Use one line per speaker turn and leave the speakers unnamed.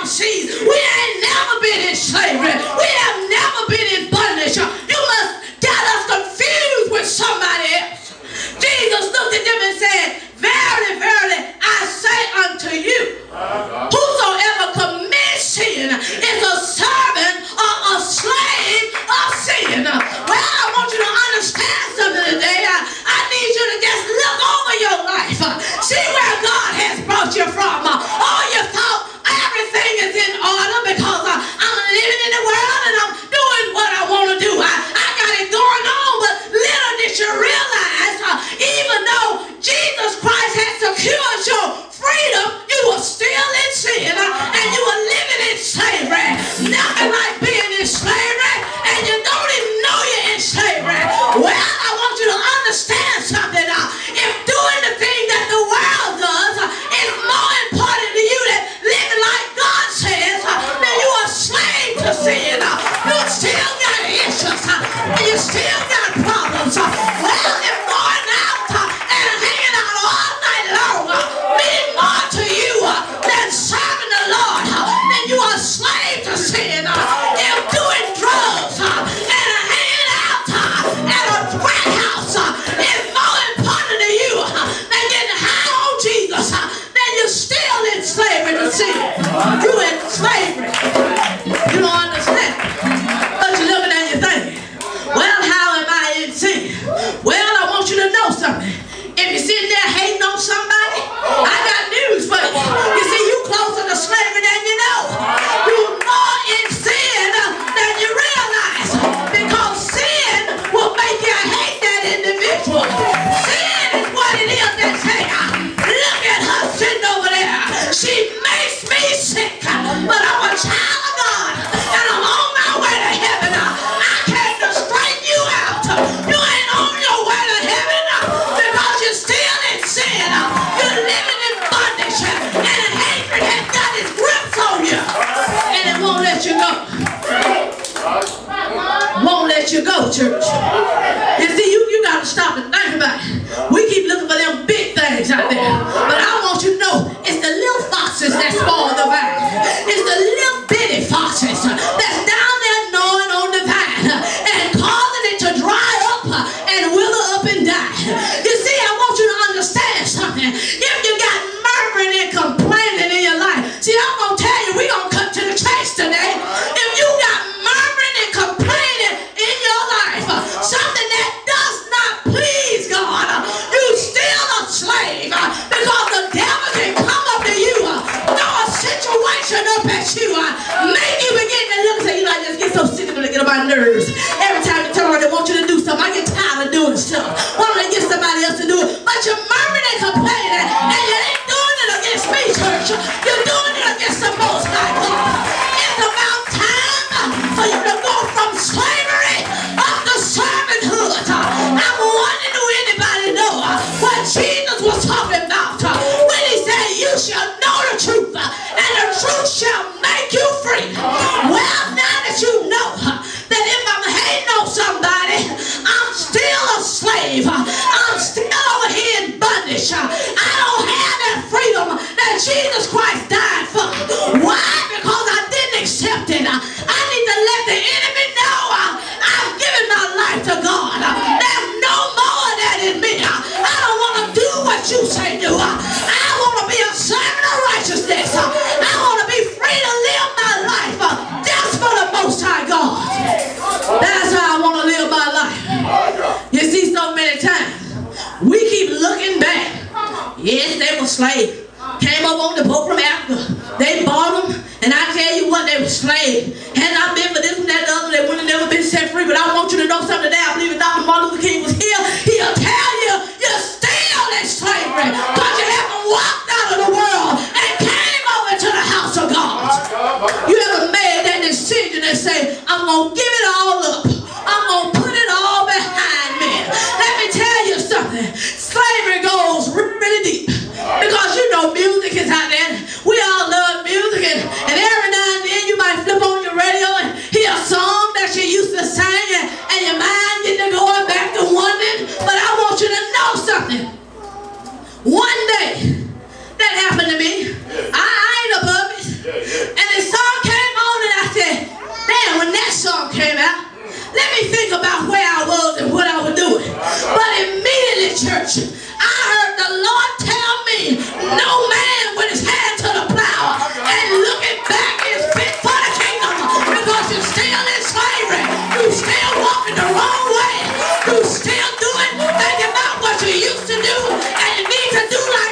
damn seas. We ain't never been in slavery. We have never been in bondage. You must get us confused with somebody else. Jesus looked at them and said, verily, verily, I say unto you, whosoever commits sin is a servant or a slave of sin. Well, I want you to understand something today. I need you to just look over your life. See where God has brought you from. Oh, you thought everything is in order because I'm living in the world and I'm doing what I want to do. I got it going on, but little did you realize, even though Jesus Christ has secured your freedom, you were still in sin and you were living in slavery. Nothing like being in slavery and you don't even know you're in slavery. Well, I want you to understand something. If doing the thing that the world does is more important to you than living like God says, then you are a slave to sin. You still got issues and you still got problems. Well, if going out and hanging out all night long mean more to you than serving the Lord, then you are a slave to sin. If doing drugs and hanging out at a crack house is more important to you than getting high on Jesus, then you're still in slavery to sin. You're in slavery. You don't understand. But you're looking at your thing. Well, how am I in sin? Well, I want you to know something. If you're sitting there hating on somebody, I got news for you. You see, you closer to slavery than you know. You're more in sin than you realize, because sin will make you hate that individual. Sin is what it is that say, look at her sitting over there. She makes me sick, but I'm a child of God and I'm on my way to heaven. I came to straighten you out. You ain't on your way to heaven because you're still in sin. You're living in bondage and hatred has got its grips on you and it won't let you go. Won't let you go, church. You see, you got to stop and think about it. We keep looking for them big things out there, but I want you to know it's the little foxes that spoil the vine. It's the little bitty foxes that's down there gnawing on the vine and causing it to dry up and wither up and die. You see, I want you to understand something. If you got murmuring and complaining in your life, see, I'm going to tell you, we're going to cut to the chase today. If you got murmuring and complaining in your life, something that does not please God, you still a slave, because the devil can come up to you, throw a situation up at you, make you begin to look at you like, just get so sick of it, get on my nerves. Every time you turn around, they want you to do something. I get tired of doing stuff. Why don't they get somebody else to do it? But you're murmuring and complaining, and you ain't doing it against me, church. You're doing it against the Most High God. It's about time for you to go from slavery up to servanthood. I'm wondering, do anybody know what Jesus was talking about when he said, you shall know the truth, and the truth shall make you free. Well, now that you know that if I'm hating on somebody, I'm still a slave. I'm still over here in bondage. I don't have that freedom that Jesus Christ died for. Why? Because I didn't accept it. I need to let the enemy know I've given my life to God. There's no more of that in me. I don't want to do what you say do. I want to be a servant of righteousness. I want to be free to live my life just for the Most High God. That's how I want to live my life. You see, so many times we keep looking back. Yes, they were slaves. Came up on the boat from Africa. They bought them, and I tell you what, they were slaves. Had not been for this and that and the other, they wouldn't have never been set free. But I want you to know something today. I believe if Dr. Martin Luther King was here, he'll tell you you're still in slavery because you haven't walked out of the world and came over to the house of God. You ever made that decision and say, I'm going to give it all up. I'm going to put it all behind me. Let me tell you something. Slavery goes really deep. Because you know music is out there. We all love music, and every now and then you might flip on your radio and hear a song that you used to sing, and your mind gets to going back to wondering. But I want you to know something. One day that happened to me. I ain't above it. And it church, I heard the Lord tell me, no man with his hand to the plow and looking back is fit for the kingdom, because you're still in slavery. You're still walking the wrong way. You're still doing, thinking about what you used to do, and you need to do like